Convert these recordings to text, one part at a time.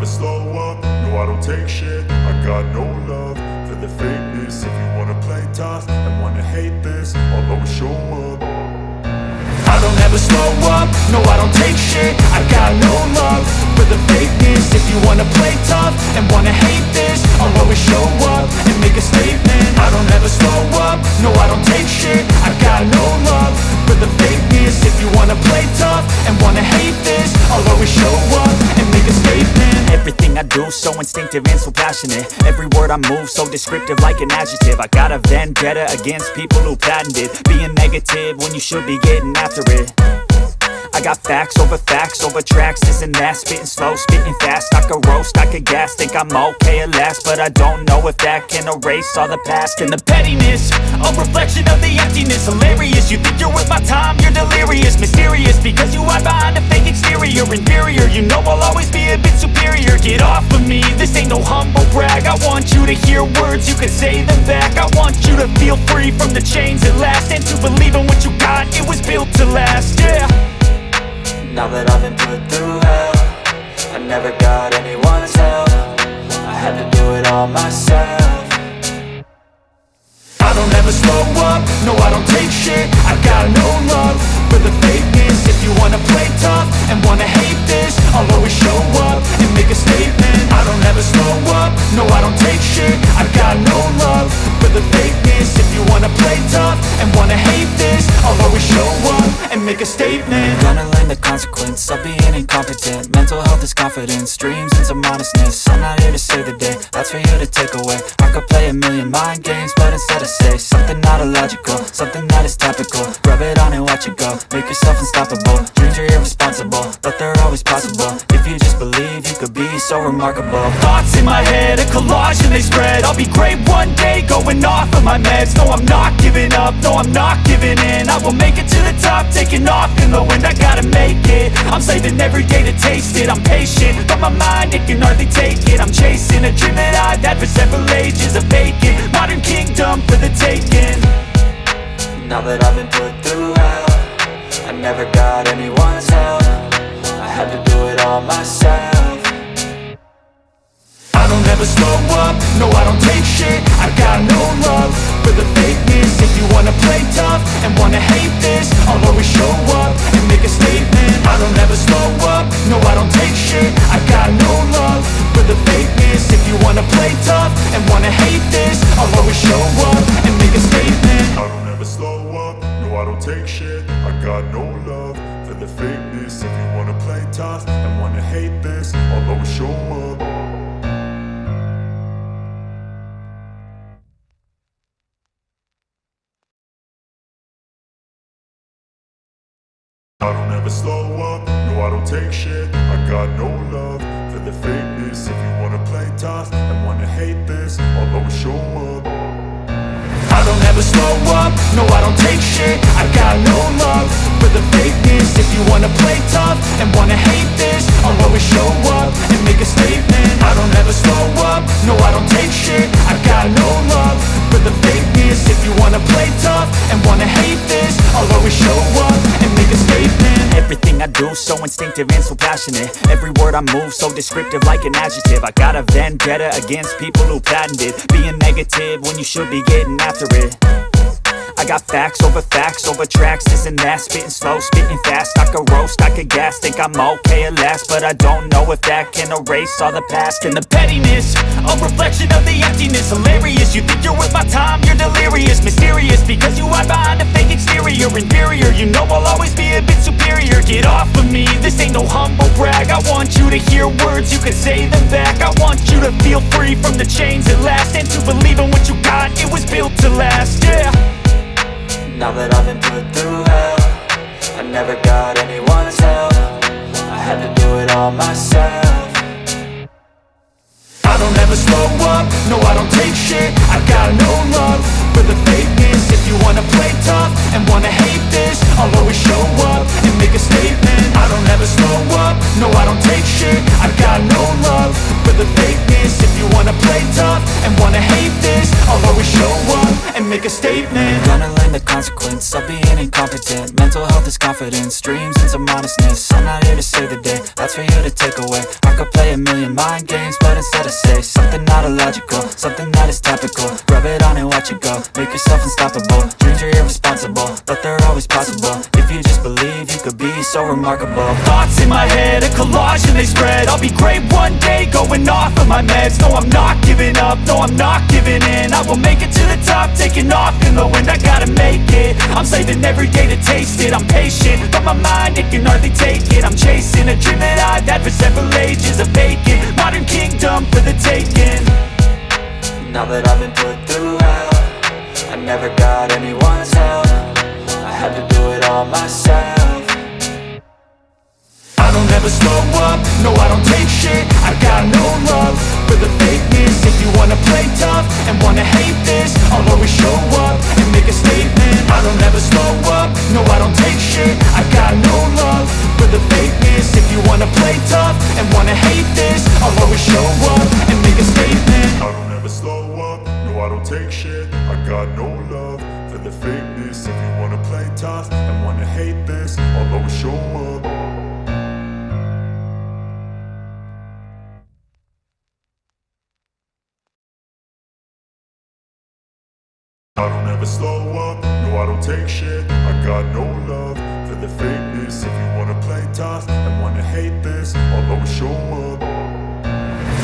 slow up, no I don't take shit. I got no love for the fakeness. If you wanna play tough and wanna hate this, I'll always show up. I don't ever slow up, no I don't take shit. I got no love for the fakeness. If you wanna play tough and wanna hate this, I'll always show up and make a statement. I don't ever slow up, no I don't take shit. I got no love for the fakeness. If you wanna play tough and wanna hate this, I'll always show up and make a statement. Everything I do so instinctive and so passionate. Every word I move so descriptive like an adjective. I got a vendetta against people who patented being negative when you should be getting after it. I got facts over tracks, this and that. Spitting slow, spitting fast. I could roast, I could gas. Think I'm okay at last, but I don't know if that can erase all the past. And the pettiness, a reflection of the emptiness. Hilarious, you think you're worth my time, you're delirious. Mysterious, because you hide behind a fake exterior. Inferior, you know I'll always be a bit superior. Get off of me, this ain't no humble brag. I want you to hear words, you can say them back. I want you to feel free from the chains at last, and to believe in what you got, it was built to last, yeah. Now that I've been put through hell, I never got anyone's help. I had to do it all myself. I don't ever slow up, no I don't take shit. I got no love for the fakeness. If you wanna play tough and wanna hate this, I'll always show up and make a statement. I don't ever slow up, no I don't take shit. I got no love for the fakeness. If you wanna play tough and wanna hate this, I'll always show up and make a statement. Gonna learn the consequence of being incompetent. Mental health is confidence, dreams and some honestness. I'm not here to save the day, that's for you to take away. I could play a million mind games, but instead I say something not illogical, something that is topical. Rub it on and watch it go, make yourself unstoppable. Dreams are irresponsible, but they're always possible. If you just believe, you could be so remarkable. Thoughts in my head, a collage and they spread. I'll be great one day, going off of my meds. No, I'm not giving up, no, I'm not giving in. I will make it to the top, taking off in the wind. I gotta make it, I'm saving every day to taste it. I'm patient, but my mind, it can hardly take it. I'm chasing a dream that I've had for several ages. A vacant, modern kingdom for the taking. Now that I've been put through hell, I never got anyone's help. I had to do it all myself. I don't ever slow up, no I don't take shit. I got no love for the fakeness. If you wanna play tough and wanna hate this, I'll always show up and make a statement. I don't ever slow up, no I don't take shit. I got no love for the fakeness. If you wanna play tough and wanna hate this, I'll always show up and make a statement. I don't ever slow up, no I don't take shit. I got no love for the fakeness. If you wanna play tough and wanna hate this, I'll always show up. I don't ever slow up, no I don't take shit. I got no love for the fakeness. If you wanna play tough and wanna hate this, I'll always show up. I don't ever slow up, no I don't take shit. I got no love for the fakeness. If you wanna play tough and wanna hate this, I'll always show up and make a statement. I don't ever slow up, no I don't take shit. I got no love for the fakeness. If you wanna play tough and wanna hate this, I'll always show up and make a statement. Everything I do so instinctive and so passionate. Every word I move so descriptive like an adjective. I got a vendetta against people who patented being negative when you should be getting after it. I got facts over tracks, this and that. Spitting slow, spitting fast. I could roast, I could gas. Think I'm okay at last, but I don't know if that can erase all the past. And the pettiness, a reflection of the emptiness. Hilarious, you think you're worth my time, you're delirious. Mysterious, because you hide behind a fake exterior. Inferior, you know I'll always be a bit superior. Get off of me, this ain't no humble brag. I want you to hear words, you can say them back. I want you to feel free from the chains at last, and to believe in what you got, it was built to last, yeah. Now that I've been put through hell, I never got anyone's help. I had to do it all myself. I don't ever slow up, no I don't take shit. I got no love for the fakeness. If you wanna play tough and wanna hate this, I'll always show up and make a statement. I don't ever slow up, no I don't take shit. I got no love for the fakeness. If you wanna play tough and wanna hate this, I'll always show up and make a statement. Gonna learn the consequence of being incompetent. Mental health is confidence, dreams and some honestness. I'm not here to save the day, that's for you to take away. I could play a million mind games, but instead I say something not illogical, something that is topical. Rub it on and watch it go, make yourself unstoppable. Dreams are irresponsible, but they're always possible. If you just believe, you could be so remarkable. Thoughts in my head, a collage and they spread. I'll be great one day, going off of my meds. No, I'm not giving up, no, I'm not giving in. I will make it to the top, taking off in the wind. I gotta make it, I'm saving every day to taste it. I'm patient, but my mind, it can hardly take it. I'm chasing a dream that I've had for several ages. A vacant, modern kingdom for the taking. Now that I've been put through hell, I never got anyone's help. I had to do it all myself. I don't ever slow up, no I don't take shit. I got no love for the fakeness. If you wanna play tough and wanna hate this, I'll always show up and make a statement. I don't ever slow up, no I don't take shit. I got no love for the fakeness. If you wanna play tough and wanna hate this, I'll always show up and make a statement. I don't ever slow up, no I don't take shit. I got no love for the fakeness. If you wanna play tough and wanna hate this, I'll always show up. I don't ever slow up, no I don't take shit. I got no love for the fakeness. If you wanna play tough and wanna hate this, I'll always show up.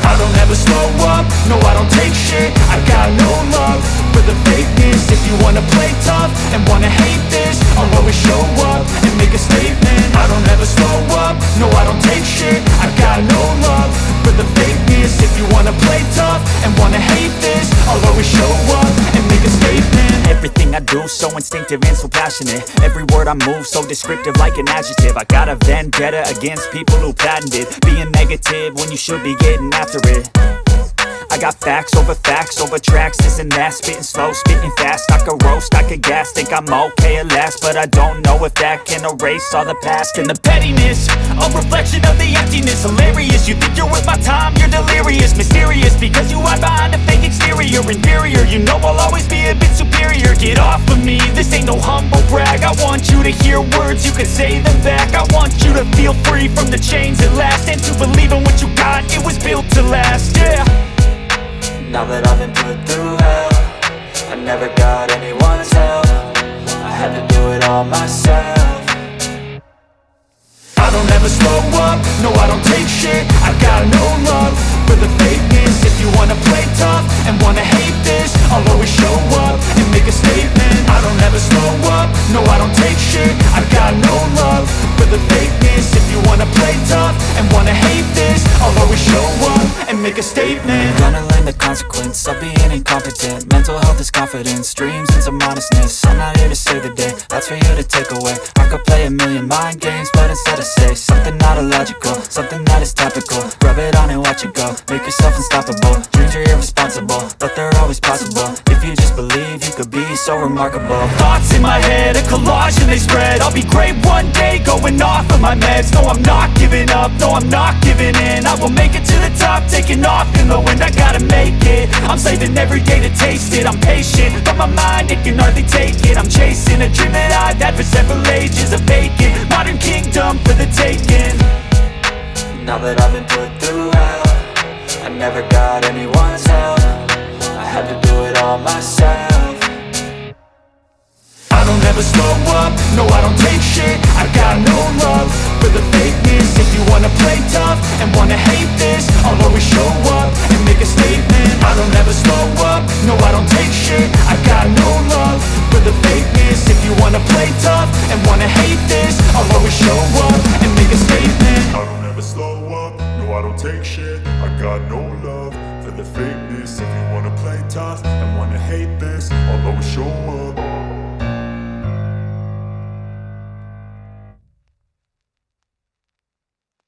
I don't ever slow up, no I don't take shit. I got no love for the fakeness. If you wanna play tough and wanna hate this, I'll always show up and make a statement. I don't ever slow up, no I don't take shit. I got no love for the fakeness. If you wanna play tough and wanna hate this, I'll always show up and make a statement. Everything I do so instinctive and so passionate. Every word I move so descriptive like an adjective. I got a vendetta against people who patented being negative when you should be getting after it. I got facts over tracks, this and that. Spitting slow, spitting fast. I could roast, I could gas. Think I'm okay at last, but I don't know if that can erase all the past. And the pettiness, a reflection of the emptiness. Hilarious, you think you're worth my time, you're delirious. Mysterious, because you hide behind a fake exterior. Inferior, you know I'll always be a bit superior. Get off of me, this ain't no humble brag. I want you to hear words, you can say them back. I want you to feel free from the chains at last, and to believe in what you got, it was built to last, yeah. Now that I've been put through hell, I never got anyone's help. I had to do it all myself. I don't ever slow up, no I don't take shit. I got no love for the fakeness. If you wanna play tough and wanna hate this, I'll always show up and make a statement. I don't ever slow up, no I don't take shit. I got no love for the fakeness. If you wanna play tough and wanna hate this, I'll always show up and make a statement. Gonna learn the consequence of being incompetent. Mental health is confidence, dreams and some honestness. I'm not here to save the day, that's for you to take away. I could play a million mind games, but instead I say something not illogical, something that is topical. Rub it on and watch it go, make yourself unstoppable. Dreams are irresponsible, but they're always possible. If you just believe, you could be so remarkable. Thoughts in my head, a collage and they spread. I'll be great one day, going off of my meds. No, I'm not giving up, no, I'm not giving in. I will make it to the top, taking off in the wind. I gotta make it, I'm saving every day to taste it. I'm patient, but my mind, it can hardly take it. I'm chasing a dream that I've had for several ages. A vacant, modern kingdom for the taking. Now that I've been put through hell, I never got anyone's help. I had to do it all myself. I don't ever slow up, no I don't take shit. I got no love for the fakeness. If you wanna play tough and wanna hate this, I'll always show up and make a statement. I don't ever slow up, no I don't take shit. I got no love for the fakeness. If you wanna play tough and wanna hate this, I'll always show up and make a statement. I don't ever slow up, no I don't take shit. I got no love for the fakeness. If you wanna play tough and wanna hate this, I'll